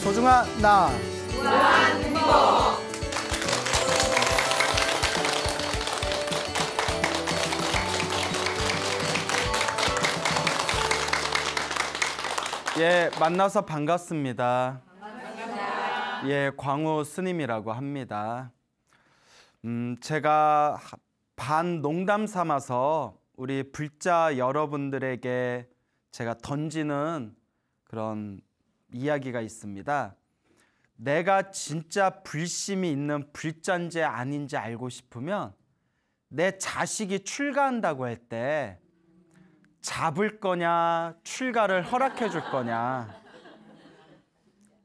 소중한 나 무한 행복. 예, 만나서 반갑습니다. 예, 광우 스님이라고 합니다. 제가 반 농담 삼아서 우리 불자 여러분들에게 제가 던지는 그런 이야기가 있습니다. 내가 진짜 불심이 있는 불자인지 아닌지 알고 싶으면 내 자식이 출가한다고 할 때 잡을 거냐, 출가를 허락해 줄 거냐.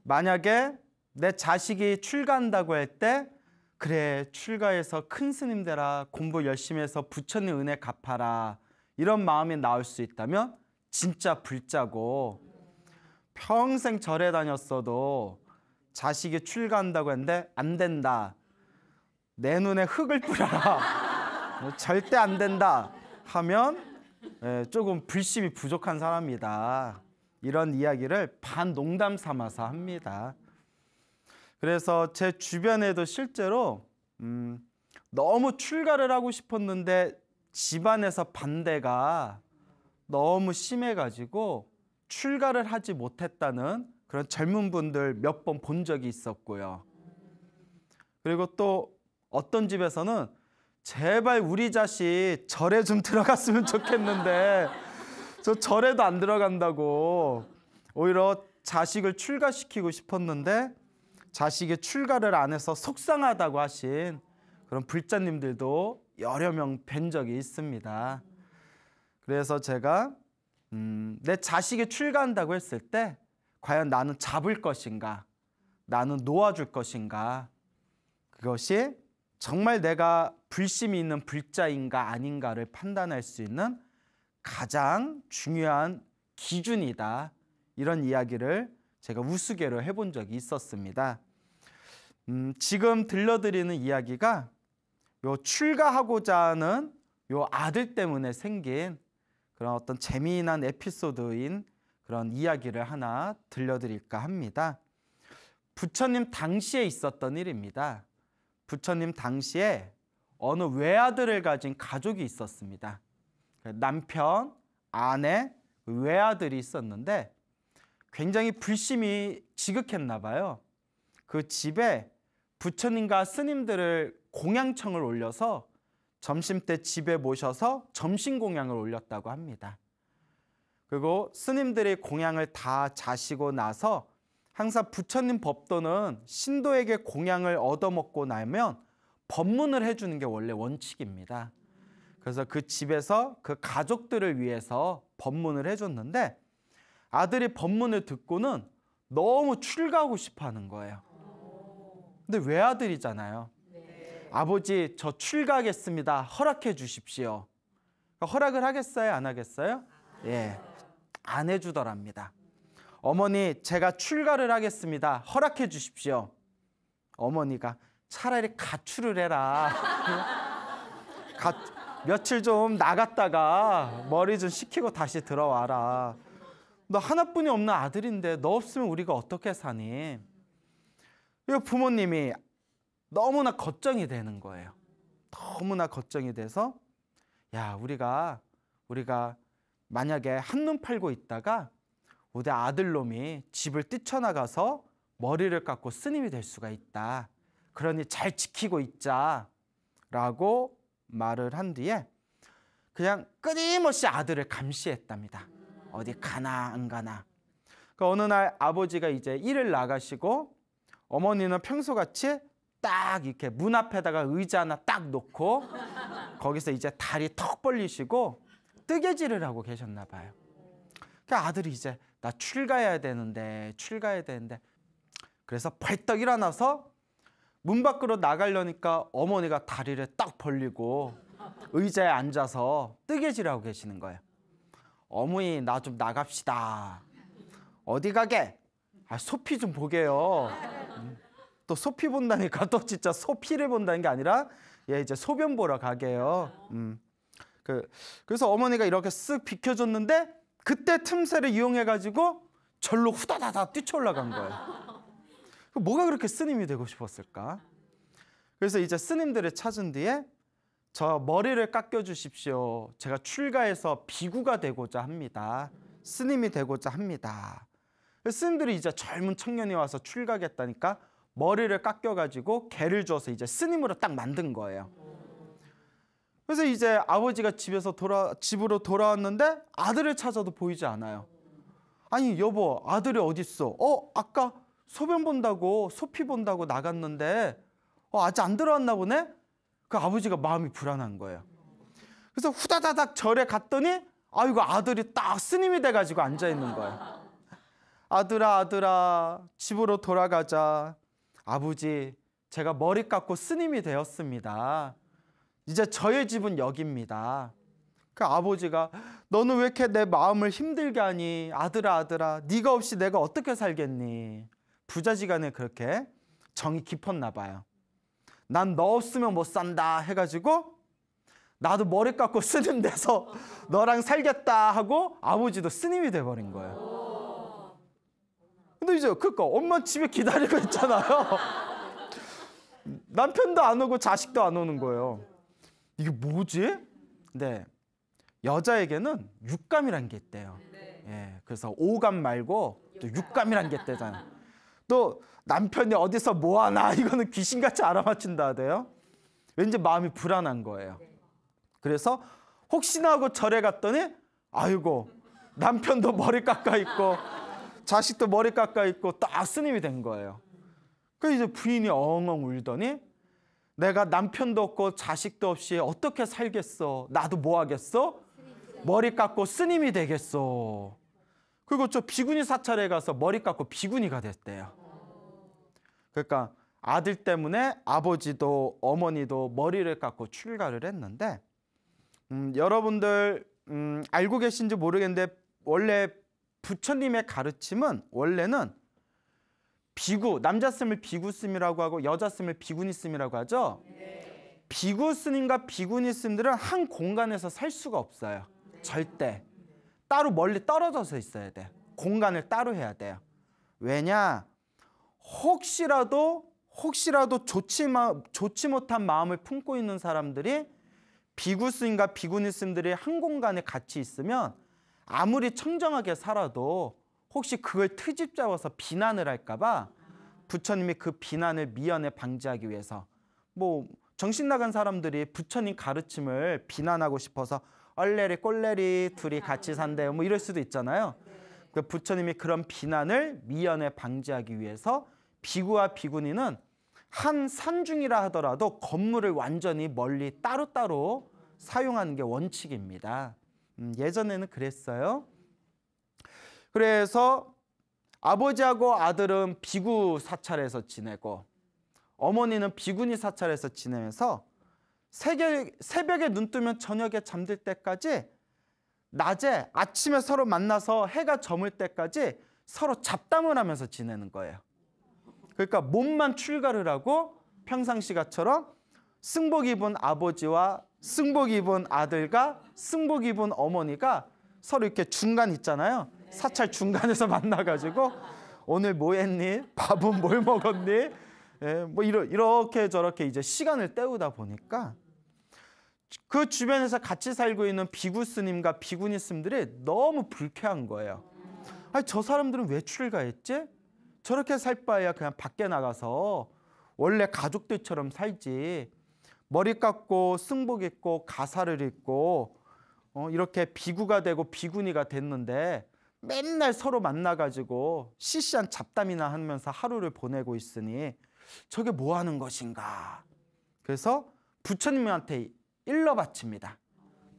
만약에 내 자식이 출가한다고 할 때 그래, 출가해서 큰 스님 되라, 공부 열심히 해서 부처님 은혜 갚아라, 이런 마음이 나올 수 있다면 진짜 불자고, 평생 절에 다녔어도 자식이 출가한다고 했는데 안 된다, 내 눈에 흙을 뿌려라, 절대 안 된다 하면 조금 불심이 부족한 사람이다, 이런 이야기를 반 농담 삼아서 합니다. 그래서 제 주변에도 실제로 너무 출가를 하고 싶었는데 집안에서 반대가 너무 심해가지고 출가를 하지 못했다는 그런 젊은 분들 몇 번 본 적이 있었고요. 그리고 또 어떤 집에서는 제발 우리 자식 절에 좀 들어갔으면 좋겠는데 저 절에도 안 들어간다고, 오히려 자식을 출가시키고 싶었는데 자식이 출가를 안 해서 속상하다고 하신 그런 불자님들도 여러 명 뵌 적이 있습니다. 그래서 제가 내 자식이 출가한다고 했을 때 과연 나는 잡을 것인가, 나는 놓아줄 것인가, 그것이 정말 내가 불심이 있는 불자인가 아닌가를 판단할 수 있는 가장 중요한 기준이다, 이런 이야기를 제가 우스개로 해본 적이 있었습니다. 지금 들려드리는 이야기가 요 출가하고자 하는 요 아들 때문에 생긴 그런 어떤 재미난 에피소드인 그런 이야기를 하나 들려드릴까 합니다. 부처님 당시에 있었던 일입니다. 부처님 당시에 어느 외아들을 가진 가족이 있었습니다. 남편, 아내, 외아들이 있었는데 굉장히 불심이 지극했나 봐요. 그 집에 부처님과 스님들을 공양청을 올려서 점심때 집에 모셔서 점심 공양을 올렸다고 합니다. 그리고 스님들이 공양을 다 자시고 나서 항상 부처님 법도는 신도에게 공양을 얻어먹고 나면 법문을 해주는 게 원래 원칙입니다. 그래서 그 집에서 그 가족들을 위해서 법문을 해줬는데 아들이 법문을 듣고는 너무 출가하고 싶어 하는 거예요. 근데 외아들이잖아요. 아버지, 저 출가하겠습니다, 허락해 주십시오. 허락을 하겠어요, 안 하겠어요? 예, 안 해주더랍니다. 어머니, 제가 출가를 하겠습니다, 허락해 주십시오. 어머니가 차라리 가출을 해라. 며칠 좀 나갔다가 머리 좀 식히고 다시 들어와라. 너 하나뿐이 없는 아들인데 너 없으면 우리가 어떻게 사니? 부모님이 너무나 걱정이 되는 거예요. 너무나 걱정이 돼서, 야, 우리가 만약에 한눈 팔고 있다가 우리 아들놈이 집을 뛰쳐나가서 머리를 깎고 스님이 될 수가 있다. 그러니 잘 지키고 있자라고 말을 한 뒤에 그냥 끊임없이 아들을 감시했답니다. 어디 가나 안 가나. 어느 날 아버지가 이제 일을 나가시고 어머니는 평소같이 딱 이렇게 문 앞에다가 의자 하나 딱 놓고 거기서 이제 다리 턱 벌리시고 뜨개질을 하고 계셨나 봐요. 아들이 이제 나 출가해야 되는데 그래서 벌떡 일어나서 문 밖으로 나가려니까 어머니가 다리를 딱 벌리고 의자에 앉아서 뜨개질하고 계시는 거예요. 어머니, 나 좀 나갑시다. 어디 가게? 소피 좀 보게요. 또 소피 본다니까 또 진짜 소피를 본다는 게 아니라 이제 소변 보러 가게요. 그래서 어머니가 이렇게 쓱 비켜줬는데 그때 틈새를 이용해가지고 절로 후다다다 뛰쳐올라간 거예요. 뭐가 그렇게 스님이 되고 싶었을까? 그래서 이제 스님들을 찾은 뒤에 저 머리를 깎여 주십시오. 제가 출가해서 비구가 되고자 합니다. 스님이 되고자 합니다. 스님들이 이제 젊은 청년이 와서 출가하겠다니까 머리를 깎여가지고 개를 줘서 이제 스님으로 딱 만든 거예요. 그래서 이제 아버지가 집으로 돌아왔는데 아들을 찾아도 보이지 않아요. 아니 여보, 아들이 어딨어? 아까 소변 본다고 소피 본다고 나갔는데 아직 안 들어왔나 보네? 그 아버지가 마음이 불안한 거예요. 그래서 후다다닥 절에 갔더니 아이고 아들이 딱 스님이 돼가지고 앉아있는 거예요. 아들아 집으로 돌아가자. 아버지, 제가 머리 깎고 스님이 되었습니다. 이제 저의 집은 여기입니다. 그 아버지가 너는 왜 이렇게 내 마음을 힘들게 하니? 아들아 네가 없이 내가 어떻게 살겠니? 부자지간에 그렇게 정이 깊었나 봐요. 난 너 없으면 못 산다 해가지고 나도 머리 깎고 스님 돼서 너랑 살겠다 하고 아버지도 스님이 돼버린 거예요. 근데 이제 그러니까 엄마 집에 기다리고 있잖아요. 남편도 안 오고 자식도 안 오는 거예요. 이게 뭐지? 네, 여자에게는 육감이란 게 있대요. 예, 그래서 오감 말고 또 육감이란 게 있대잖아요. 또 남편이 어디서 뭐 하나 이거는 귀신같이 알아맞힌다 하대요. 왠지 마음이 불안한 거예요. 그래서 혹시나 하고 절에 갔더니 아이고 남편도 머리 깎아 있고 자식도 머리 깎아 있고 딱 스님이 된 거예요. 그래서 이제 부인이 엉엉 울더니 내가 남편도 없고 자식도 없이 어떻게 살겠어? 나도 뭐 하겠어? 머리 깎고 스님이 되겠어. 그리고 저 비구니 사찰에 가서 머리 깎고 비구니가 됐대요. 그러니까 아들 때문에 아버지도 어머니도 머리를 깎고 출가를 했는데 여러분들 알고 계신지 모르겠는데 원래 부처님의 가르침은 원래는 비구, 남자 스님을 비구 스님이라고 하고 여자 스님을 비구니 스님이라고 하죠. 네. 비구 스님과 비구니 스님들은 한 공간에서 살 수가 없어요. 절대. 따로 멀리 떨어져서 있어야 돼요. 공간을 따로 해야 돼요. 왜냐? 혹시라도 좋지 못한 마음을 품고 있는 사람들이 비구 스님과 비구니 스님들이 한 공간에 같이 있으면 아무리 청정하게 살아도 혹시 그걸 트집 잡아서 비난을 할까봐 부처님이 그 비난을 미연에 방지하기 위해서 뭐 정신 나간 사람들이 부처님 가르침을 비난하고 싶어서 얼레리 꼴레리 둘이 같이 산대요 뭐 이럴 수도 있잖아요. 그 부처님이 그런 비난을 미연에 방지하기 위해서 비구와 비구니는 한 산중이라 하더라도 건물을 완전히 멀리 따로따로 사용하는 게 원칙입니다. 예전에는 그랬어요. 그래서 아버지하고 아들은 비구 사찰에서 지내고 어머니는 비구니 사찰에서 지내면서 새벽에 눈 뜨면 저녁에 잠들 때까지 낮에 아침에 서로 만나서 해가 저물 때까지 서로 잡담을 하면서 지내는 거예요. 그러니까 몸만 출가를 하고 평상시가처럼 승복 입은 아버지와 승복 입은 아들과 승복 입은 어머니가 서로 이렇게 중간 있잖아요. 사찰 중간에서 만나가지고 오늘 뭐 했니? 밥은 뭘 먹었니? 예, 뭐 이렇게 저렇게 이제 시간을 때우다 보니까 그 주변에서 같이 살고 있는 비구 스님과 비구니 스님들이 너무 불쾌한 거예요. 아니 저 사람들은 왜 출가했지? 저렇게 살 바에야 그냥 밖에 나가서 원래 가족들처럼 살지. 머리 깎고 승복 입고 가사를 입고 이렇게 비구가 되고 비구니가 됐는데 맨날 서로 만나가지고 시시한 잡담이나 하면서 하루를 보내고 있으니 저게 뭐 하는 것인가. 그래서 부처님한테 일러 바칩니다.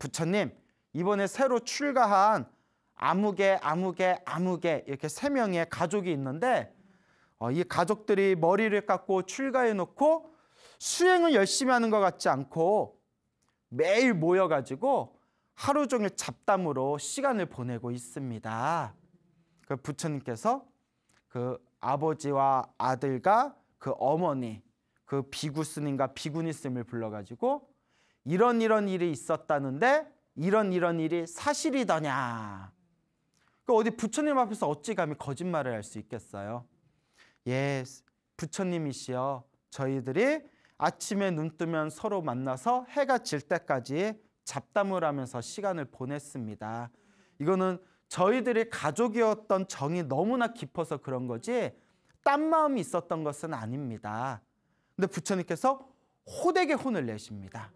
부처님, 이번에 새로 출가한 아무개 이렇게 3명의 가족이 있는데 이 가족들이 머리를 깎고 출가해 놓고 수행을 열심히 하는 것 같지 않고 매일 모여가지고 하루 종일 잡담으로 시간을 보내고 있습니다. 그 부처님께서 그 아버지와 아들과 그 어머니, 그 비구 스님과 비구니 스님을 불러가지고 이런 일이 있었다는데 이런 일이 사실이더냐. 그 어디 부처님 앞에서 어찌 감히 거짓말을 할 수 있겠어요? 예, 부처님이시여 저희들이 아침에 눈 뜨면 서로 만나서 해가 질 때까지 잡담을 하면서 시간을 보냈습니다. 이거는 저희들이 가족이었던 정이 너무나 깊어서 그런 거지 딴 마음이 있었던 것은 아닙니다. 근데 부처님께서 호되게 혼을 내십니다.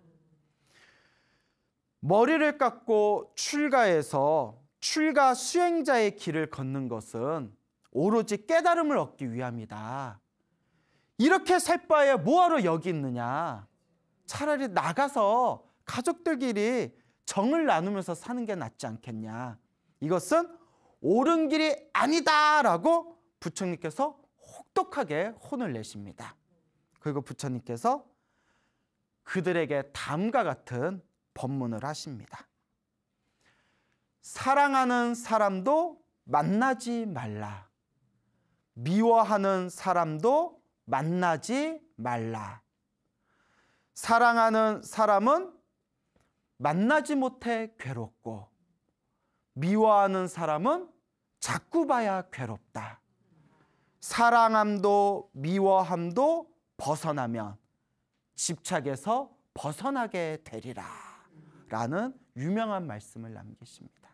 머리를 깎고 출가해서 출가 수행자의 길을 걷는 것은 오로지 깨달음을 얻기 위함이다. 이렇게 살 바에 뭐하러 여기 있느냐. 차라리 나가서 가족들끼리 정을 나누면서 사는 게 낫지 않겠냐. 이것은 옳은 길이 아니다라고 부처님께서 혹독하게 혼을 내십니다. 그리고 부처님께서 그들에게 다음과 같은 법문을 하십니다. 사랑하는 사람도 만나지 말라. 미워하는 사람도 만나지 말라. 사랑하는 사람은 만나지 못해 괴롭고 미워하는 사람은 자꾸 봐야 괴롭다. 사랑함도 미워함도 벗어나면 집착에서 벗어나게 되리라 라는 유명한 말씀을 남기십니다.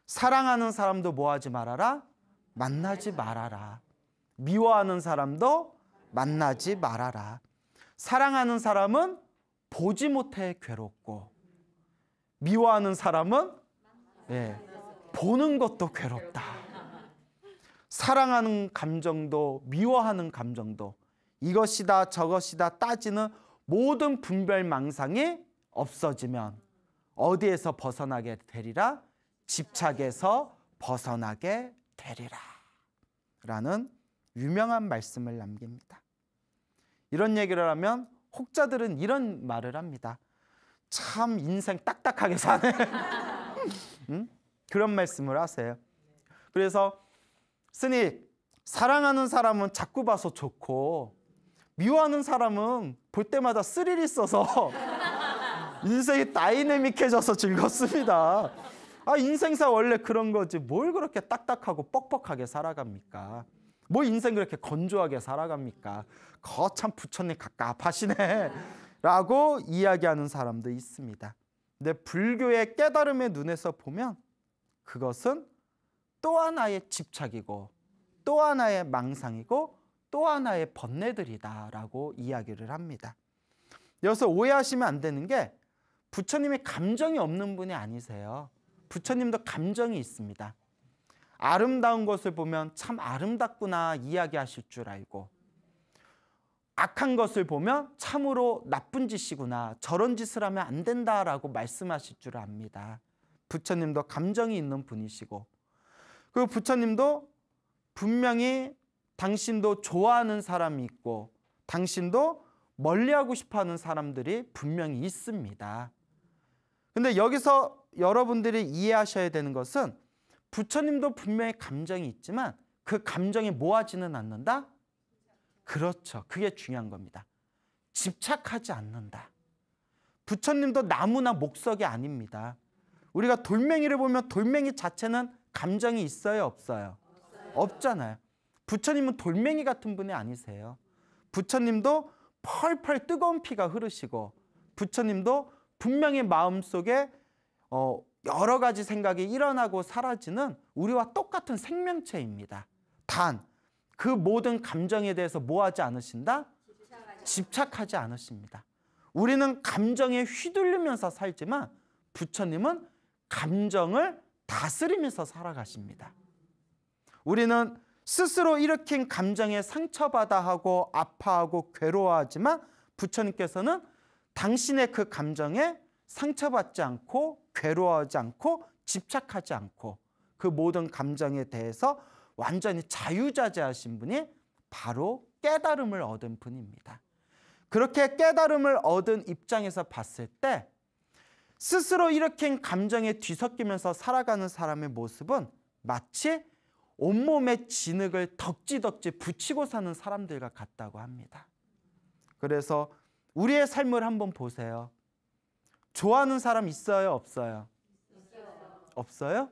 사랑하는 사람도 뭐하지 말아라? 만나지 말아라. 미워하는 사람도 만나지 말아라. 사랑하는 사람은 보지 못해 괴롭고 미워하는 사람은 보는 것도 괴롭다. 사랑하는 감정도 미워하는 감정도 이것이다 저것이다 따지는 모든 분별망상이 없어지면 어디에서 벗어나게 되리라? 집착에서 벗어나게 되리라 라는 유명한 말씀을 남깁니다. 이런 얘기를 하면 혹자들은 이런 말을 합니다. 참 인생 딱딱하게 사네. 응? 그런 말씀을 하세요. 그래서 스님, 사랑하는 사람은 자꾸 봐서 좋고 미워하는 사람은 볼 때마다 스릴 있어서 인생이 다이내믹해져서 즐겁습니다. 인생사 원래 그런 거지 뭘 그렇게 딱딱하고 뻑뻑하게 살아갑니까? 뭐 인생 그렇게 건조하게 살아갑니까? 거참 부처님 갑갑하시네 라고 이야기하는 사람도 있습니다. 근데 불교의 깨달음의 눈에서 보면 그것은 또 하나의 집착이고 또 하나의 망상이고 또 하나의 번뇌들이다 라고 이야기를 합니다. 여기서 오해하시면 안 되는 게 부처님이 감정이 없는 분이 아니세요. 부처님도 감정이 있습니다. 아름다운 것을 보면 참 아름답구나 이야기하실 줄 알고 악한 것을 보면 참으로 나쁜 짓이구나 저런 짓을 하면 안 된다라고 말씀하실 줄 압니다. 부처님도 감정이 있는 분이시고 그 부처님도 분명히 당신도 좋아하는 사람이 있고 당신도 멀리하고 싶어하는 사람들이 분명히 있습니다. 근데 여기서 여러분들이 이해하셔야 되는 것은 부처님도 분명히 감정이 있지만 그 감정이 뭐하지는 않는다? 그렇죠. 그게 중요한 겁니다. 집착하지 않는다. 부처님도 나무나 목석이 아닙니다. 우리가 돌멩이를 보면 돌멩이 자체는 감정이 있어요? 없어요? 없잖아요. 부처님은 돌멩이 같은 분이 아니세요. 부처님도 펄펄 뜨거운 피가 흐르시고 부처님도 분명히 마음속에 여러 가지 생각이 일어나고 사라지는 우리와 똑같은 생명체입니다. 단 그 모든 감정에 대해서 뭐하지 않으신다? 집착하지 않으십니다. 우리는 감정에 휘둘리면서 살지만 부처님은 감정을 다스리면서 살아가십니다. 우리는 스스로 일으킨 감정에 상처받아 하고 아파하고 괴로워하지만 부처님께서는 당신의 그 감정에 상처받지 않고 괴로워하지 않고 집착하지 않고 그 모든 감정에 대해서 완전히 자유자재하신 분이 바로 깨달음을 얻은 분입니다. 그렇게 깨달음을 얻은 입장에서 봤을 때 스스로 일으킨 감정에 뒤섞이면서 살아가는 사람의 모습은 마치 온몸에 진흙을 덕지덕지 붙이고 사는 사람들과 같다고 합니다. 그래서 우리의 삶을 한번 보세요. 좋아하는 사람 있어요? 없어요? 없어요?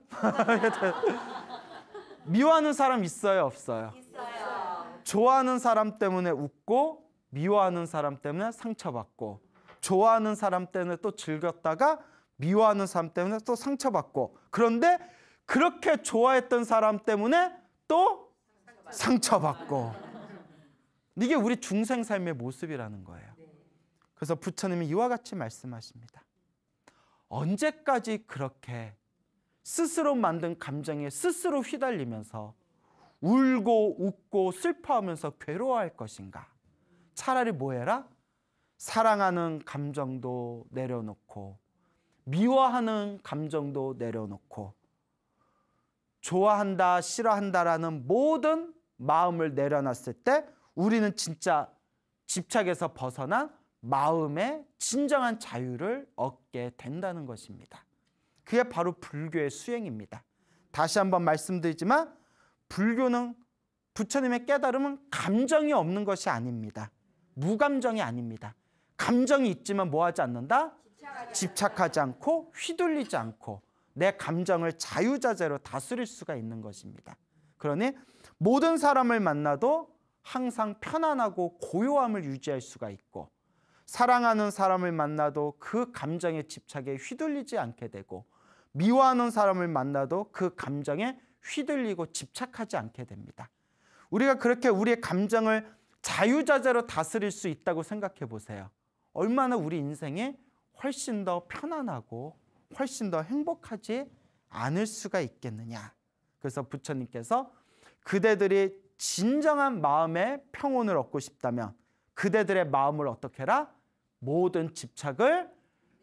미워하는 사람 있어요? 없어요? 있어요. 좋아하는 사람 때문에 웃고 미워하는 사람 때문에 상처받고, 좋아하는 사람 때문에 또 즐겼다가 미워하는 사람 때문에 또 상처받고, 그런데 그렇게 좋아했던 사람 때문에 또 상처받고. 이게 우리 중생 삶의 모습이라는 거예요. 그래서 부처님이 이와 같이 말씀하십니다. 언제까지 그렇게 스스로 만든 감정에 스스로 휘달리면서 울고 웃고 슬퍼하면서 괴로워할 것인가? 차라리 뭐 해라? 사랑하는 감정도 내려놓고, 미워하는 감정도 내려놓고, 좋아한다 싫어한다라는 모든 마음을 내려놨을 때 우리는 진짜 집착에서 벗어난 마음의 진정한 자유를 얻게 된다는 것입니다. 그게 바로 불교의 수행입니다. 다시 한번 말씀드리지만 불교는, 부처님의 깨달음은 감정이 없는 것이 아닙니다. 무감정이 아닙니다. 감정이 있지만 뭐 하지 않는다? 집착하지 않고 휘둘리지 않고 내 감정을 자유자재로 다스릴 수가 있는 것입니다. 그러니 모든 사람을 만나도 항상 편안하고 고요함을 유지할 수가 있고, 사랑하는 사람을 만나도 그 감정의 집착에 휘둘리지 않게 되고, 미워하는 사람을 만나도 그 감정에 휘둘리고 집착하지 않게 됩니다. 우리가 그렇게 우리의 감정을 자유자재로 다스릴 수 있다고 생각해 보세요. 얼마나 우리 인생이 훨씬 더 편안하고 훨씬 더 행복하지 않을 수가 있겠느냐. 그래서 부처님께서 그대들이 진정한 마음의 평온을 얻고 싶다면 그대들의 마음을 어떻게 해라? 모든 집착을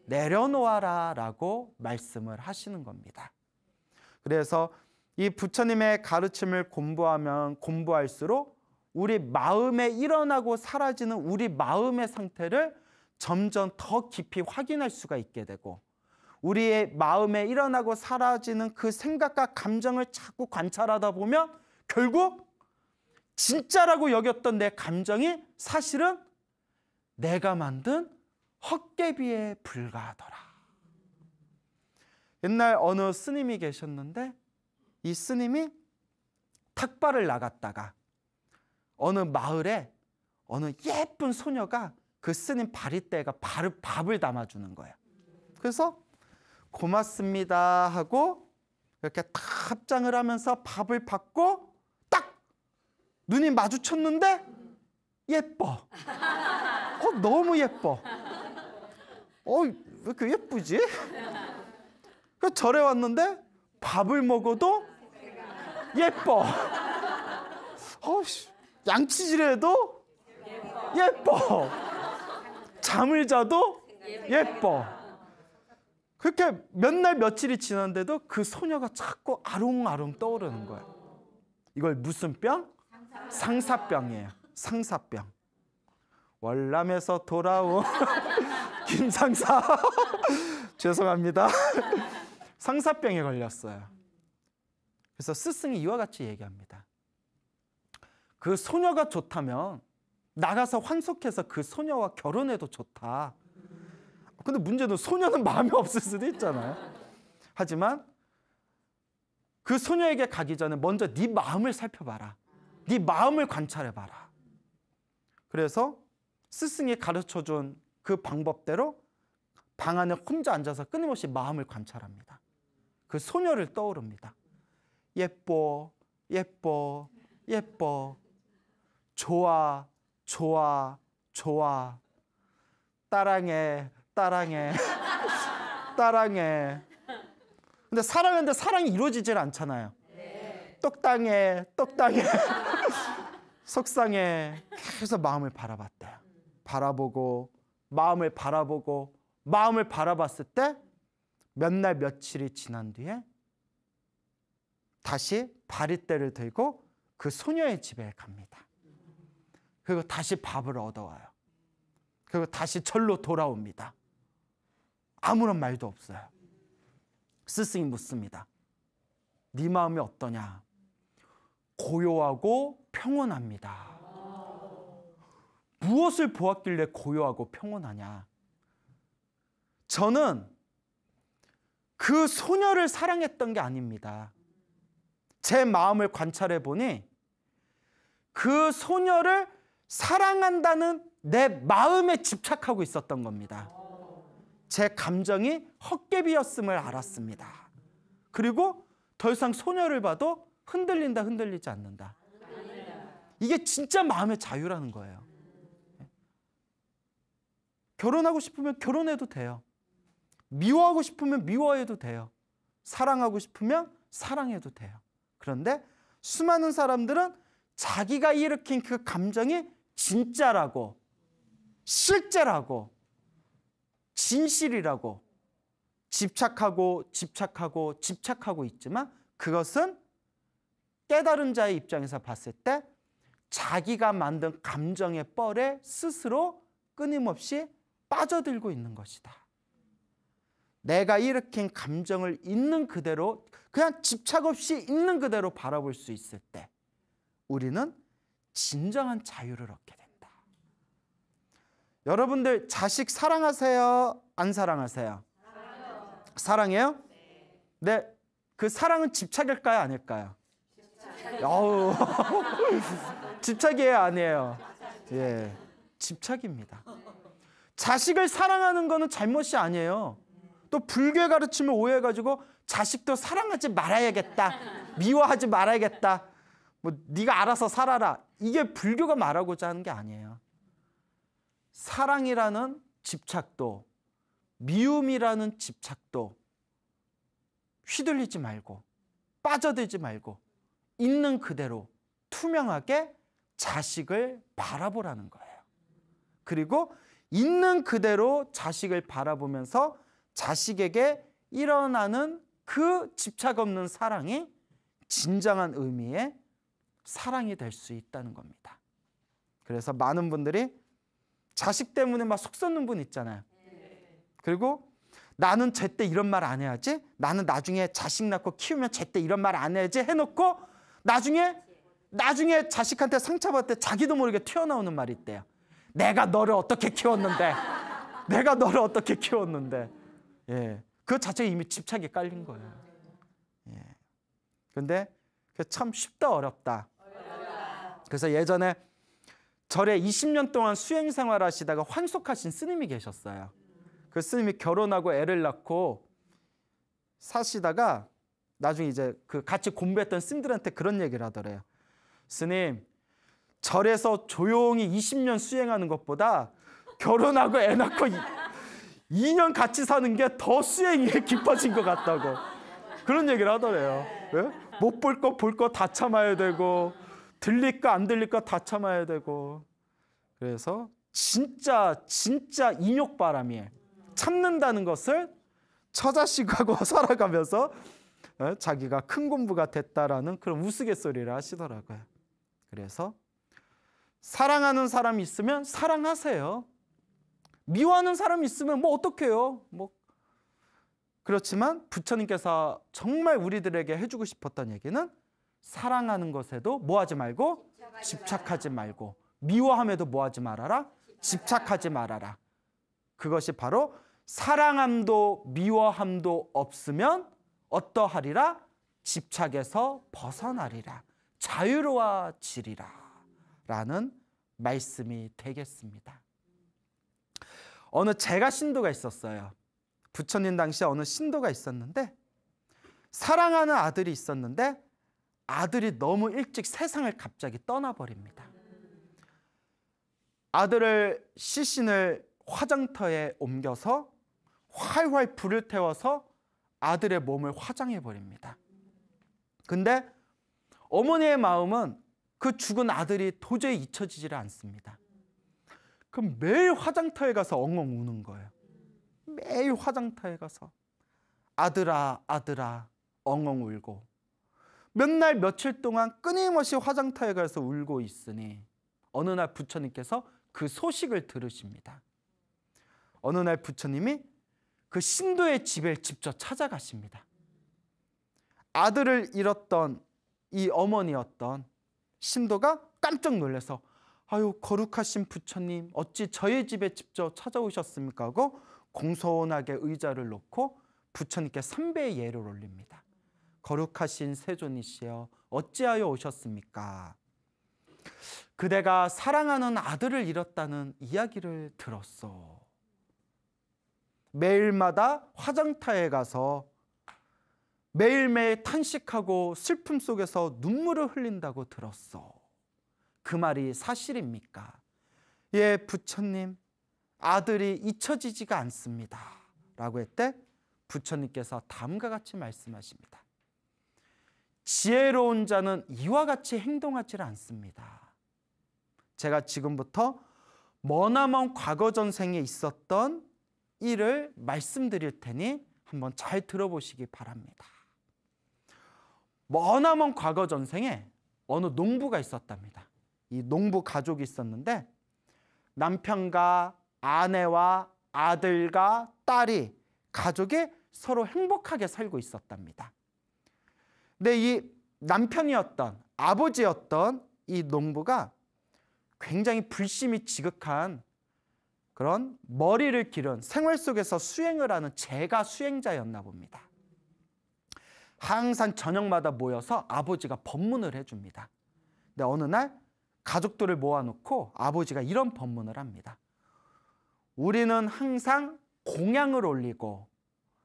내려놓아라 라고 말씀을 하시는 겁니다. 그래서 이 부처님의 가르침을 공부하면 공부할수록 우리 마음에 일어나고 사라지는 우리 마음의 상태를 점점 더 깊이 확인할 수가 있게 되고, 우리의 마음에 일어나고 사라지는 그 생각과 감정을 자꾸 관찰하다 보면 결국 진짜라고 여겼던 내 감정이 사실은 내가 만든 헛개비에 불과하더라. 옛날 어느 스님이 계셨는데 이 스님이 탁발을 나갔다가 어느 마을에 어느 예쁜 소녀가 그 스님 바리떼가 밥을 담아주는 거예요. 그래서 고맙습니다 하고 이렇게 딱 합장을 하면서 밥을 받고 딱 눈이 마주쳤는데 예뻐. 너무 예뻐. 왜 이렇게 예쁘지? 그래서 절에 왔는데 밥을 먹어도 예뻐. 양치질해도 예뻐. 잠을 자도 예뻐. 그렇게 몇 날 며칠이 지났는데도 그 소녀가 자꾸 아롱아롱 떠오르는 거예요. 이걸 무슨 병? 상사병이에요. 상사병. 월남에서 돌아온 김상사. 죄송합니다. 상사병에 걸렸어요. 그래서 스승이 이와 같이 얘기합니다. 그 소녀가 좋다면 나가서 환속해서 그 소녀와 결혼해도 좋다. 근데 문제는 소녀는 마음이 없을 수도 있잖아요. 하지만 그 소녀에게 가기 전에 먼저 네 마음을 살펴봐라. 네 마음을 관찰해봐라. 그래서 스승이 가르쳐준 그 방법대로 방 안에 혼자 앉아서 끊임없이 마음을 관찰합니다. 그 소녀를 떠오릅니다. 예뻐, 예뻐, 예뻐. 좋아, 좋아, 좋아. 따랑해, 따랑해, 따랑해. 근데 사랑하는데 사랑이 이루어지질 않잖아요. 똑당해, 똑당해. 속상해. 계속 마음을 바라봤대요. 바라보고 마음을 바라보고 마음을 바라봤을 때 몇 날 며칠이 지난 뒤에 다시 바리떼를 들고 그 소녀의 집에 갑니다. 그리고 다시 밥을 얻어와요. 그리고 다시 절로 돌아옵니다. 아무런 말도 없어요. 스승이 묻습니다. 네 마음이 어떠냐? 고요하고 평온합니다. 무엇을 보았길래 고요하고 평온하냐? 저는 그 소녀를 사랑했던 게 아닙니다. 제 마음을 관찰해 보니 그 소녀를 사랑한다는 내 마음에 집착하고 있었던 겁니다. 제 감정이 헛개비였음을 알았습니다. 그리고 더 이상 소녀를 봐도 흔들린다, 흔들리지 않는다. 이게 진짜 마음의 자유라는 거예요. 결혼하고 싶으면 결혼해도 돼요. 미워하고 싶으면 미워해도 돼요. 사랑하고 싶으면 사랑해도 돼요. 그런데 수많은 사람들은 자기가 일으킨 그 감정이 진짜라고, 실제라고, 진실이라고 집착하고 있지만 그것은 깨달은 자의 입장에서 봤을 때 자기가 만든 감정의 뻘에 스스로 끊임없이 빠져들고 있는 것이다. 내가 일으킨 감정을 있는 그대로, 그냥 집착 없이 있는 그대로 바라볼 수 있을 때 우리는 진정한 자유를 얻게 된다. 여러분들 자식 사랑하세요? 안 사랑하세요? 사랑해요? 네. 그 사랑은 집착일까요? 아닐까요? 어우, 집착이에요? 아니에요? 예, 집착입니다. 자식을 사랑하는 거는 잘못이 아니에요. 또 불교의 가르침을 오해해가지고 자식도 사랑하지 말아야겠다, 미워하지 말아야겠다, 뭐 네가 알아서 살아라, 이게 불교가 말하고자 하는 게 아니에요. 사랑이라는 집착도, 미움이라는 집착도 휘둘리지 말고 빠져들지 말고 있는 그대로 투명하게 자식을 바라보라는 거예요. 그리고 있는 그대로 자식을 바라보면서 자식에게 일어나는 그 집착 없는 사랑이 진정한 의미의 사랑이 될 수 있다는 겁니다. 그래서 많은 분들이 자식 때문에 막 속 썩는 분 있잖아요. 그리고 나는 제때 이런 말 안 해야지, 나는 나중에 자식 낳고 키우면 제때 이런 말 안 해야지 해놓고 나중에 자식한테 상처받을 때 자기도 모르게 튀어나오는 말이 있대요. 내가 너를 어떻게 키웠는데, 내가 너를 어떻게 키웠는데. 예, 그 자체가 이미 집착에 깔린 거예요. 예. 근데 참 쉽다 어렵다. 그래서 예전에 절에 20년 동안 수행 생활하시다가 환속하신 스님이 계셨어요. 그 스님이 결혼하고 애를 낳고 사시다가 나중에 이제 그 같이 공부했던 스님들한테 그런 얘기를 하더래요. 스님, 절에서 조용히 20년 수행하는 것보다 결혼하고 애 낳고 2년 같이 사는 게 더 수행이 깊어진 것 같다고 그런 얘기를 하더래요. 예? 못 볼 거 볼 거 다 참아야 되고 들릴 거 안 들릴 거 다 참아야 되고. 그래서 진짜 인욕바람이에요. 참는다는 것을 처자식하고 살아가면서 자기가 큰 공부가 됐다라는 그런 우스갯소리를 하시더라고요. 그래서 사랑하는 사람이 있으면 사랑하세요. 미워하는 사람이 있으면 뭐 어떡해요. 뭐 그렇지만 부처님께서 정말 우리들에게 해주고 싶었던 얘기는 사랑하는 것에도 뭐하지 말고 집착하지 말고, 미워함에도 뭐하지 말아라, 집착하지 말아라. 그것이 바로 사랑함도 미워함도 없으면 어떠하리라? 집착에서 벗어나리라, 자유로워지리라 라는 말씀이 되겠습니다. 어느 제가 신도가 있었어요. 부처님 당시에 어느 신도가 있었는데 사랑하는 아들이 있었는데 아들이 너무 일찍 세상을 갑자기 떠나버립니다. 아들을 시신을 화장터에 옮겨서 활활 불을 태워서 아들의 몸을 화장해버립니다. 근데 어머니의 마음은 그 죽은 아들이 도저히 잊혀지지를 않습니다. 그럼 매일 화장터에 가서 엉엉 우는 거예요. 매일 화장터에 가서 아들아 아들아 엉엉 울고 몇 날 며칠 동안 끊임없이 화장터에 가서 울고 있으니 어느 날 부처님께서 그 소식을 들으십니다. 어느 날 부처님이 그 신도의 집에 직접 찾아가십니다. 아들을 잃었던 이 어머니였던 신도가 깜짝 놀라서 아유 거룩하신 부처님 어찌 저의 집에 직접 찾아오셨습니까 하고 공손하게 의자를 놓고 부처님께 3배의 예를 올립니다. 거룩하신 세존이시여 어찌하여 오셨습니까? 그대가 사랑하는 아들을 잃었다는 이야기를 들었어. 매일마다 화장터에 가서 매일매일 탄식하고 슬픔 속에서 눈물을 흘린다고 들었어. 그 말이 사실입니까? 예, 부처님, 아들이 잊혀지지가 않습니다. 라고 했대 부처님께서 다음과 같이 말씀하십니다. 지혜로운 자는 이와 같이 행동하지 않습니다. 제가 지금부터 머나먼 과거 전생에 있었던 일을 말씀드릴 테니 한번 잘 들어보시기 바랍니다. 머나먼 과거 전생에 어느 농부가 있었답니다. 이 농부 가족이 있었는데 남편과 아내와 아들과 딸이 가족이 서로 행복하게 살고 있었답니다. 근데 이 남편이었던 아버지였던 이 농부가 굉장히 불심이 지극한 그런 머리를 기른 생활 속에서 수행을 하는 재가 수행자였나 봅니다. 항상 저녁마다 모여서 아버지가 법문을 해줍니다. 근데 어느 날 가족들을 모아놓고 아버지가 이런 법문을 합니다. 우리는 항상 공양을 올리고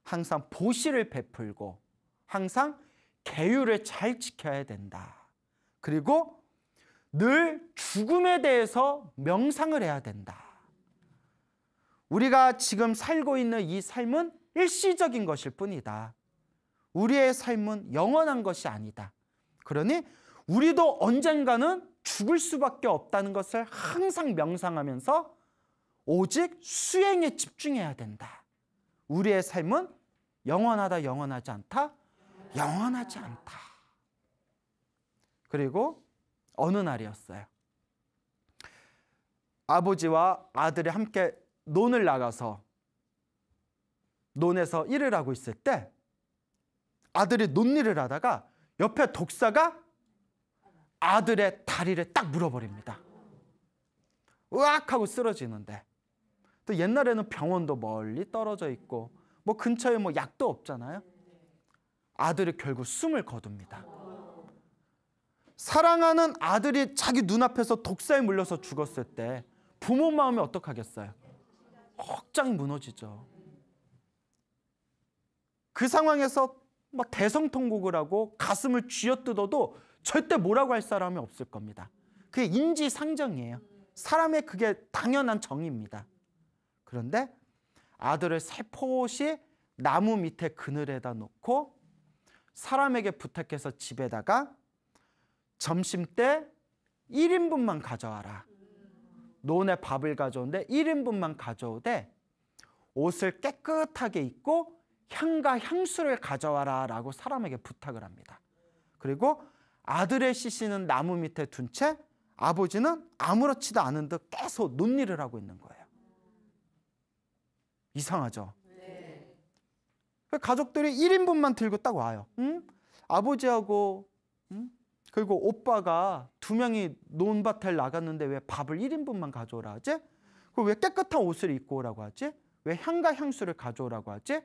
항상 보시를 베풀고 항상 계율을 잘 지켜야 된다. 그리고 늘 죽음에 대해서 명상을 해야 된다. 우리가 지금 살고 있는 이 삶은 일시적인 것일 뿐이다. 우리의 삶은 영원한 것이 아니다. 그러니 우리도 언젠가는 죽을 수밖에 없다는 것을 항상 명상하면서 오직 수행에 집중해야 된다. 우리의 삶은 영원하다, 영원하지 않다? 영원하지 않다. 그리고 어느 날이었어요. 아버지와 아들이 함께 논을 나가서 논에서 일을 하고 있을 때 아들이 논일을 하다가 옆에 독사가 아들의 다리를 딱 물어버립니다. 으악 하고 쓰러지는데 또 옛날에는 병원도 멀리 떨어져 있고 뭐 근처에 뭐 약도 없잖아요. 아들이 결국 숨을 거둡니다. 사랑하는 아들이 자기 눈앞에서 독사에 물려서 죽었을 때 부모 마음이 어떡하겠어요? 억장이 무너지죠. 그 상황에서 막 대성통곡을 하고 가슴을 쥐어뜯어도 절대 뭐라고 할 사람이 없을 겁니다. 그게 인지상정이에요. 사람의 그게 당연한 정의입니다. 그런데 아들을 살포시 나무 밑에 그늘에다 놓고 사람에게 부탁해서 집에다가 점심때 1인분만 가져와라. 논에 밥을 가져오는데 1인분만 가져오되 옷을 깨끗하게 입고 향과 향수를 가져와라 라고 사람에게 부탁을 합니다. 그리고 아들의 시신은 나무 밑에 둔 채 아버지는 아무렇지도 않은 듯 계속 논일을 하고 있는 거예요. 이상하죠? 네. 가족들이 1인분만 들고 딱 와요. 응? 아버지하고 그리고 오빠가 2명이 논밭에 나갔는데 왜 밥을 1인분만 가져오라 하지? 왜 깨끗한 옷을 입고 오라고 하지? 왜 향과 향수를 가져오라고 하지?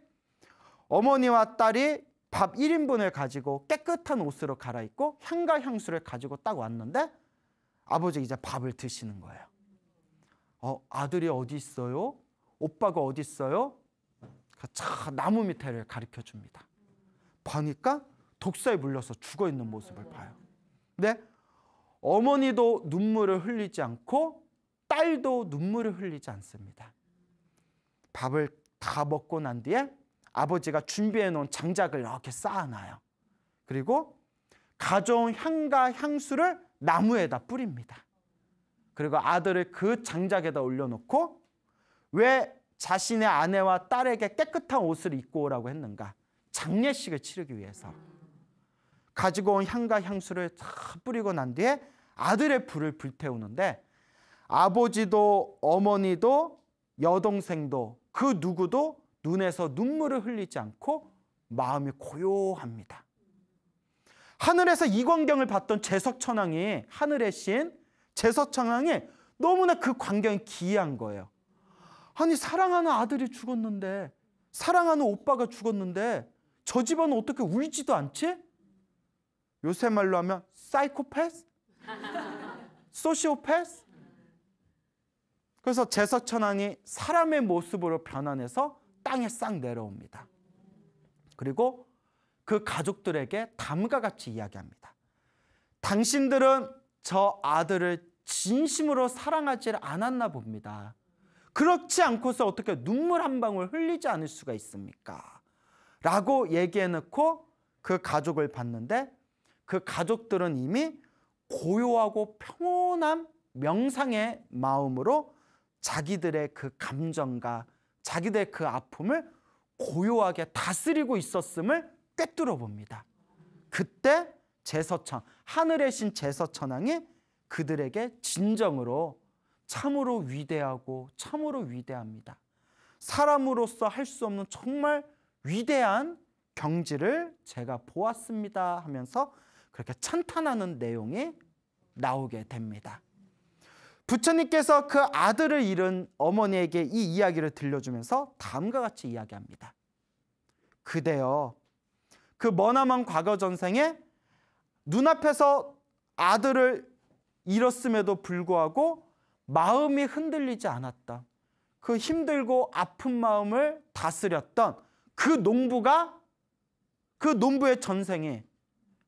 어머니와 딸이 밥 1인분을 가지고 깨끗한 옷으로 갈아입고 향과 향수를 가지고 딱 왔는데 아버지 이제 밥을 드시는 거예요. 아들이 어디 있어요? 오빠가 어디 있어요? 나무 밑에를 가리켜 줍니다. 보니까 독사에 물려서 죽어 있는 모습을 봐요. 근데 어머니도 눈물을 흘리지 않고 딸도 눈물을 흘리지 않습니다. 밥을 다 먹고 난 뒤에 아버지가 준비해 놓은 장작을 이렇게 쌓아놔요. 그리고 가져온 향과 향수를 나무에다 뿌립니다. 그리고 아들을 그 장작에다 올려놓고 왜 자신의 아내와 딸에게 깨끗한 옷을 입고 오라고 했는가? 장례식을 치르기 위해서. 가지고 온 향과 향수를 다 뿌리고 난 뒤에 아들의 불을 불태우는데 아버지도 어머니도 여동생도 그 누구도 눈에서 눈물을 흘리지 않고 마음이 고요합니다. 하늘에서 이 광경을 봤던 제석천왕이 하늘의 신 제석천왕이 너무나 그 광경이 기이한 거예요. 아니 사랑하는 아들이 죽었는데 사랑하는 오빠가 죽었는데 저 집안은 어떻게 울지도 않지? 요새 말로 하면 사이코패스? 소시오패스? 그래서 제서천왕이 사람의 모습으로 변환해서 땅에 싹 내려옵니다. 그리고 그 가족들에게 다음과 같이 이야기합니다. 당신들은 저 아들을 진심으로 사랑하지 않았나 봅니다. 그렇지 않고서 어떻게 눈물 한 방울 흘리지 않을 수가 있습니까? 라고 얘기해놓고 그 가족을 봤는데 그 가족들은 이미 고요하고 평온한 명상의 마음으로 자기들의 그 감정과 자기들의 그 아픔을 고요하게 다스리고 있었음을 꿰뚫어 봅니다. 그때 제서천, 하늘의 신 제서천왕이 그들에게 진정으로 참으로 위대하고 참으로 위대합니다. 사람으로서 할 수 없는 정말 위대한 경지를 제가 보았습니다 하면서 그렇게 찬탄하는 내용이 나오게 됩니다. 부처님께서 그 아들을 잃은 어머니에게 이 이야기를 들려주면서 다음과 같이 이야기합니다. 그대여, 그 머나먼 과거 전생에 눈앞에서 아들을 잃었음에도 불구하고 마음이 흔들리지 않았던 그 힘들고 아픈 마음을 다스렸던 그 농부의 전생이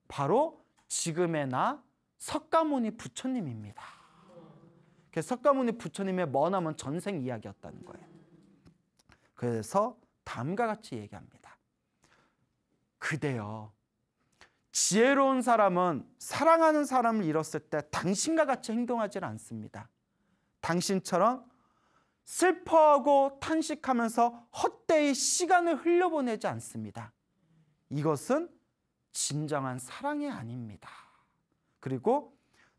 바로 지금의 나 석가모니 부처님입니다. 석가모니 부처님의 머나먼 전생 이야기였다는 거예요. 그래서 다음과 같이 얘기합니다. 그대여, 지혜로운 사람은 사랑하는 사람을 잃었을 때 당신과 같이 행동하지 않습니다. 당신처럼 슬퍼하고 탄식하면서 헛되이 시간을 흘려보내지 않습니다. 이것은 진정한 사랑이 아닙니다. 그리고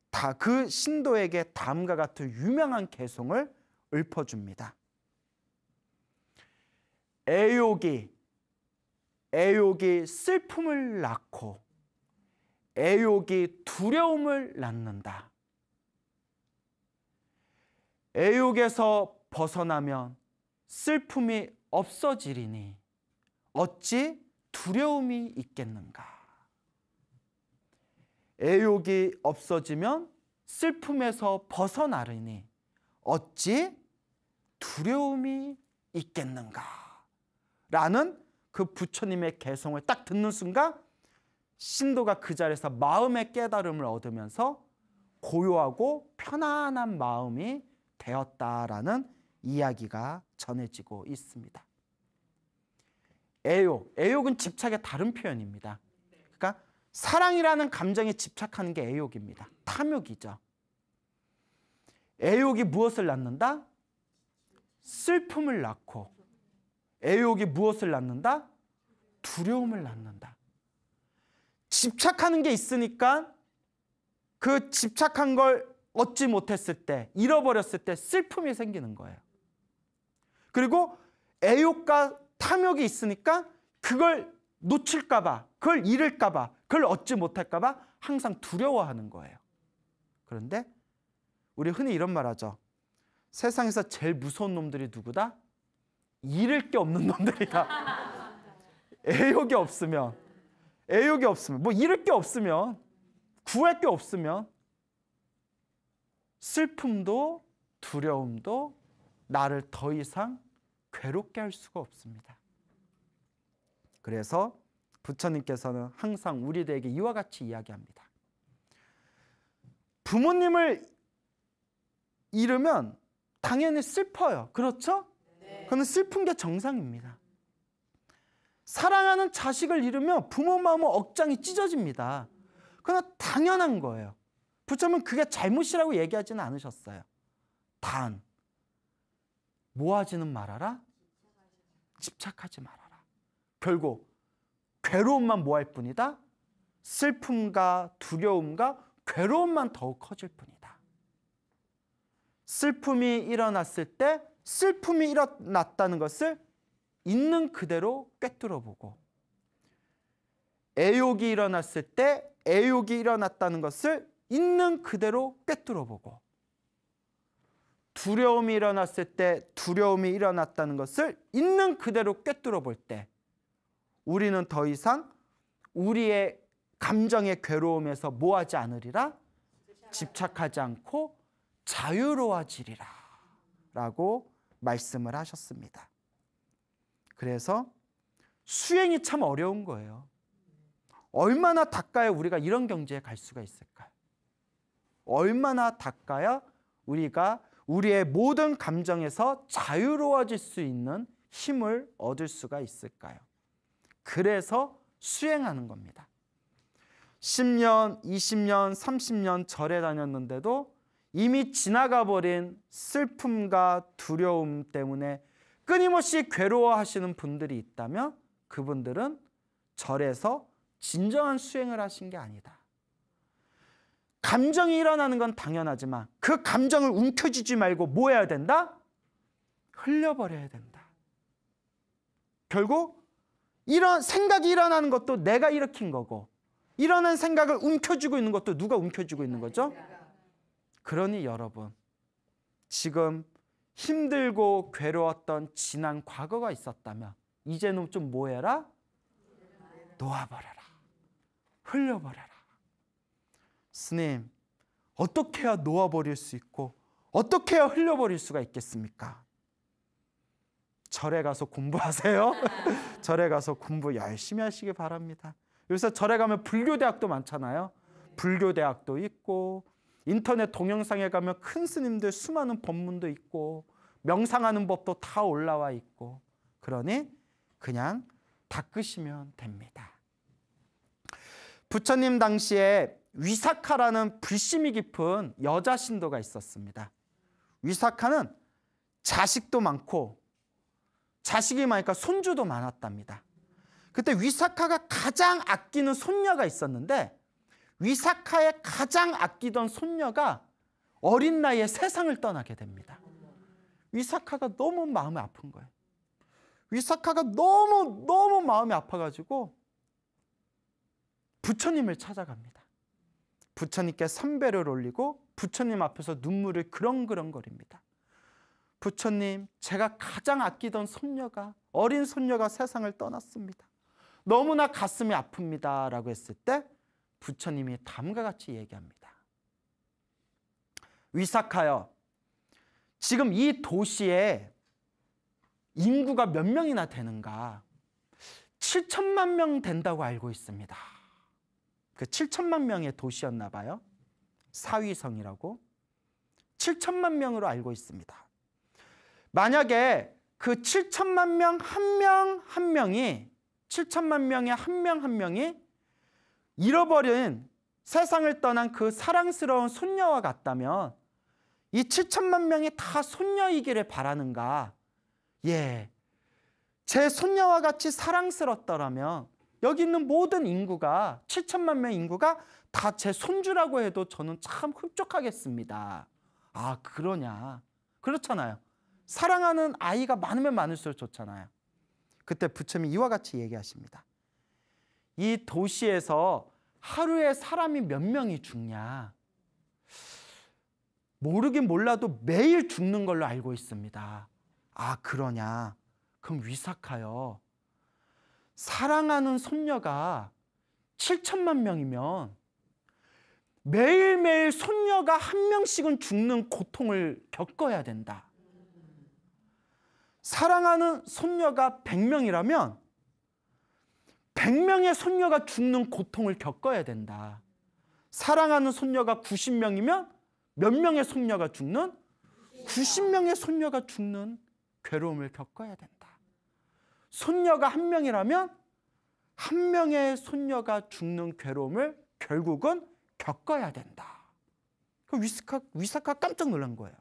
다 그 신도에게 다음과 같은 유명한 개송을 읊어줍니다. 애욕이 슬픔을 낳고 애욕이 두려움을 낳는다. 애욕에서 벗어나면 슬픔이 없어지리니 어찌 두려움이 있겠는가. 애욕이 없어지면 슬픔에서 벗어나리니 어찌 두려움이 있겠는가. 라는 그 부처님의 개성을 딱 듣는 순간 신도가 그 자리에서 마음의 깨달음을 얻으면서 고요하고 편안한 마음이 되었다라는 이야기가 전해지고 있습니다. 애욕은 집착의 다른 표현입니다. 그러니까 사랑이라는 감정에 집착하는 게 애욕입니다. 탐욕이죠. 애욕이 무엇을 낳는다? 슬픔을 낳고. 애욕이 무엇을 낳는다? 두려움을 낳는다. 집착하는 게 있으니까 그 집착한 걸 얻지 못했을 때, 잃어버렸을 때 슬픔이 생기는 거예요. 그리고 애욕과 탐욕이 있으니까 그걸 놓칠까 봐, 그걸 잃을까 봐, 그걸 얻지 못할까 봐 항상 두려워하는 거예요. 그런데 우리 흔히 이런 말 하죠. 세상에서 제일 무서운 놈들이 누구다? 잃을 게 없는 놈들이다. 애욕이 없으면, 뭐 잃을 게 없으면, 구할 게 없으면 슬픔도 두려움도 나를 더 이상 괴롭게 할 수가 없습니다. 그래서 부처님께서는 항상 우리들에게 이와 같이 이야기합니다. 부모님을 잃으면 당연히 슬퍼요. 그렇죠? 그건 슬픈 게 정상입니다. 사랑하는 자식을 잃으면 부모 마음은 억장이 찢어집니다. 그건 당연한 거예요. 부처님은 그게 잘못이라고 얘기하지는 않으셨어요. 단, 모하지는 말아라. 집착하지 말아라. 결국 괴로움만 모할 뿐이다. 슬픔과 두려움과 괴로움만 더욱 커질 뿐이다. 슬픔이 일어났을 때 슬픔이 일어났다는 것을 있는 그대로 꿰뚫어보고, 애욕이 일어났을 때 애욕이 일어났다는 것을 있는 그대로 꿰뚫어보고, 두려움이 일어났을 때 두려움이 일어났다는 것을 있는 그대로 꿰뚫어볼 때 우리는 더 이상 우리의 감정의 괴로움에서 뭐하지 않으리라? 집착하지 않고 자유로워지리라 라고 말씀을 하셨습니다. 그래서 수행이 참 어려운 거예요. 얼마나 닦아야 우리가 이런 경지에 갈 수가 있을까요? 얼마나 닦아야 우리가 우리의 모든 감정에서 자유로워질 수 있는 힘을 얻을 수가 있을까요? 그래서 수행하는 겁니다. 10년, 20년, 30년 절에 다녔는데도 이미 지나가 버린 슬픔과 두려움 때문에 끊임없이 괴로워하시는 분들이 있다면 그분들은 절에서 진정한 수행을 하신 게 아니다. 감정이 일어나는 건 당연하지만 그 감정을 움켜쥐지 말고 뭐 해야 된다? 흘려버려야 된다. 결국 이런 생각이 일어나는 것도 내가 일으킨 거고 일어난 생각을 움켜쥐고 있는 것도 누가 움켜쥐고 있는 거죠? 그러니 여러분, 지금 힘들고 괴로웠던 지난 과거가 있었다면 이제는 좀 뭐 해라? 놓아버려라. 흘려버려라. 스님, 어떻게 해야 놓아버릴 수 있고 어떻게 해야 흘려버릴 수가 있겠습니까? 절에 가서 공부하세요. 절에 가서 공부 열심히 하시기 바랍니다. 요새 절에 가면 불교대학도 많잖아요. 불교대학도 있고 인터넷 동영상에 가면 큰 스님들 수많은 법문도 있고 명상하는 법도 다 올라와 있고 그러니 그냥 닦으시면 됩니다. 부처님 당시에 위사카라는 불심이 깊은 여자 신도가 있었습니다. 위사카는 자식도 많고 자식이 많으니까 손주도 많았답니다. 그때 위사카가 가장 아끼는 손녀가 있었는데 위사카의 가장 아끼던 손녀가 어린 나이에 세상을 떠나게 됩니다. 위사카가 너무 마음이 아픈 거예요. 위사카가 너무 마음이 아파가지고 부처님을 찾아갑니다. 부처님께 삼배를 올리고 부처님 앞에서 눈물을 그렁그렁거립니다. 부처님, 제가 가장 아끼던 손녀가, 어린 손녀가 세상을 떠났습니다. 너무나 가슴이 아픕니다 라고 했을 때 부처님이 다음과 같이 얘기합니다. 위사카여, 지금 이 도시에 인구가 몇 명이나 되는가? 7천만 명 된다고 알고 있습니다. 그 7천만 명의 도시였나 봐요. 사위성이라고. 7천만 명으로 알고 있습니다. 만약에 그 7천만 명 한 명이 7천만 명의 한 명이 잃어버린 세상을 떠난 그 사랑스러운 손녀와 같다면 이 7천만 명이 다 손녀이기를 바라는가? 예, 제 손녀와 같이 사랑스럽더라면 여기 있는 모든 인구가 7천만 명 인구가 다 제 손주라고 해도 저는 참 흡족하겠습니다. 아, 그러냐? 그렇잖아요. 사랑하는 아이가 많으면 많을수록 좋잖아요. 그때 부처님이 이와 같이 얘기하십니다. 이 도시에서 하루에 사람이 몇 명이 죽냐? 모르긴 몰라도 매일 죽는 걸로 알고 있습니다. 아, 그러냐? 그럼 위사카요. 사랑하는 손녀가 7천만 명이면 매일매일 손녀가 한 명씩은 죽는 고통을 겪어야 된다. 사랑하는 손녀가 100명이라면 100명의 손녀가 죽는 고통을 겪어야 된다. 사랑하는 손녀가 90명이면 몇 명의 손녀가 죽는? 90명의 손녀가 죽는 괴로움을 겪어야 된다. 손녀가 한 명이라면 한 명의 손녀가 죽는 괴로움을 결국은 겪어야 된다. 그 위사카 깜짝 놀란 거예요.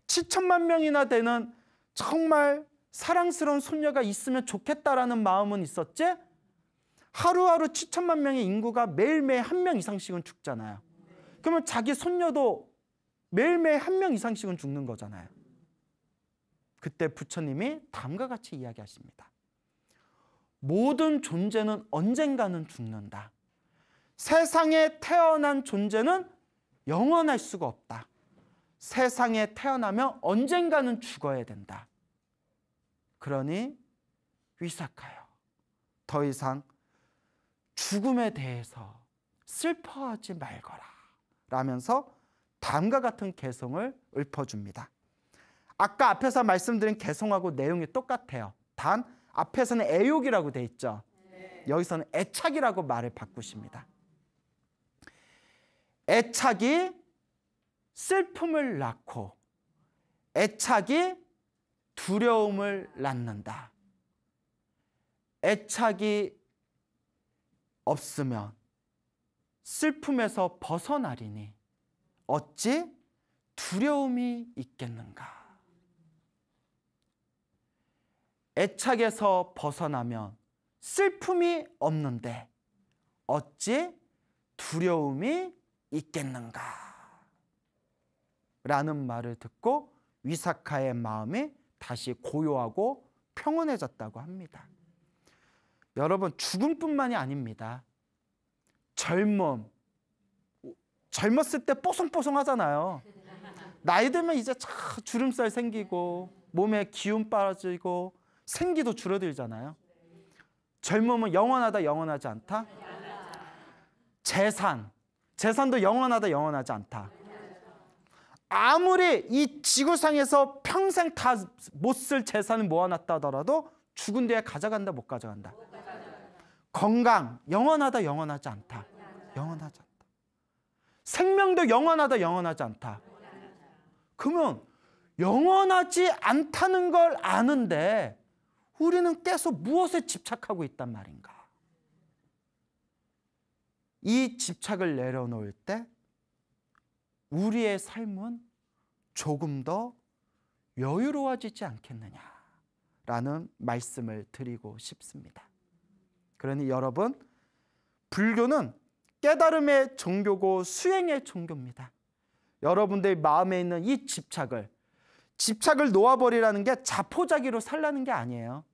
7천만 명이나 되는 정말 사랑스러운 손녀가 있으면 좋겠다라는 마음은 있었지, 하루하루 7천만 명의 인구가 매일매일 한 명 이상씩은 죽잖아요. 그러면 자기 손녀도 매일매일 한 명 이상씩은 죽는 거잖아요. 그때 부처님이 다음과 같이 이야기하십니다. 모든 존재는 언젠가는 죽는다. 세상에 태어난 존재는 영원할 수가 없다. 세상에 태어나면 언젠가는 죽어야 된다. 그러니 위사카요, 더 이상 죽음에 대해서 슬퍼하지 말거라 라면서 다음과 같은 개성을 읊어줍니다. 아까 앞에서 말씀드린 개성하고 내용이 똑같아요. 단 앞에서는 애욕이라고 돼 있죠. 여기서는 애착이라고 말을 바꾸십니다. 애착이 슬픔을 낳고 애착이 두려움을 낳는다. 애착이 없으면 슬픔에서 벗어나리니 어찌 두려움이 있겠는가. 애착에서 벗어나면 슬픔이 없는데 어찌 두려움이 있겠는가 라는 말을 듣고 위사카의 마음이 다시 고요하고 평온해졌다고 합니다. 여러분, 죽음뿐만이 아닙니다. 젊었을 때 뽀송뽀송하잖아요. 나이 들면 이제 주름살 생기고 몸에 기운 빠지고 생기도 줄어들잖아요. 젊음은 영원하다, 영원하지 않다? 재산도 영원하다, 영원하지 않다. 아무리 이 지구상에서 평생 다 못 쓸 재산을 모아놨다 하더라도 죽은 뒤에 가져간다, 못 가져간다? 건강, 영원하다, 영원하지 않다. 영원하지 않다. 생명도 영원하다, 영원하지 않다. 그러면 영원하지 않다는 걸 아는데 우리는 계속 무엇에 집착하고 있단 말인가? 이 집착을 내려놓을 때 우리의 삶은 조금 더 여유로워지지 않겠느냐라는 말씀을 드리고 싶습니다. 그러니 여러분, 불교는 깨달음의 종교고 수행의 종교입니다. 여러분들 마음에 있는 이 집착을 놓아버리라는 게 자포자기로 살라는 게 아니에요.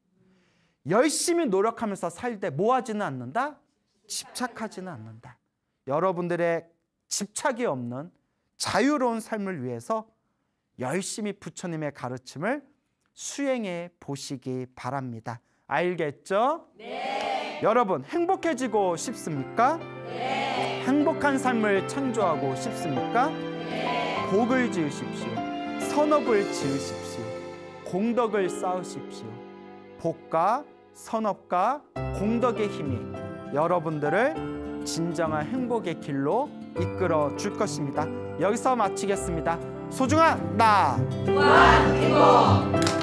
열심히 노력하면서 살 때 뭐 하지는 않는다? 집착하지는 않는다. 여러분들의 집착이 없는 자유로운 삶을 위해서 열심히 부처님의 가르침을 수행해 보시기 바랍니다. 알겠죠? 네. 여러분, 행복해지고 싶습니까? 네. 행복한 삶을 창조하고 싶습니까? 네. 복을 지으십시오. 선업을 지으십시오. 공덕을 쌓으십시오. 복과 선업과 공덕의 힘이 여러분들을 진정한 행복의 길로 이끌어 줄 것입니다. 여기서 마치겠습니다. 소중한 나! 무한 행복!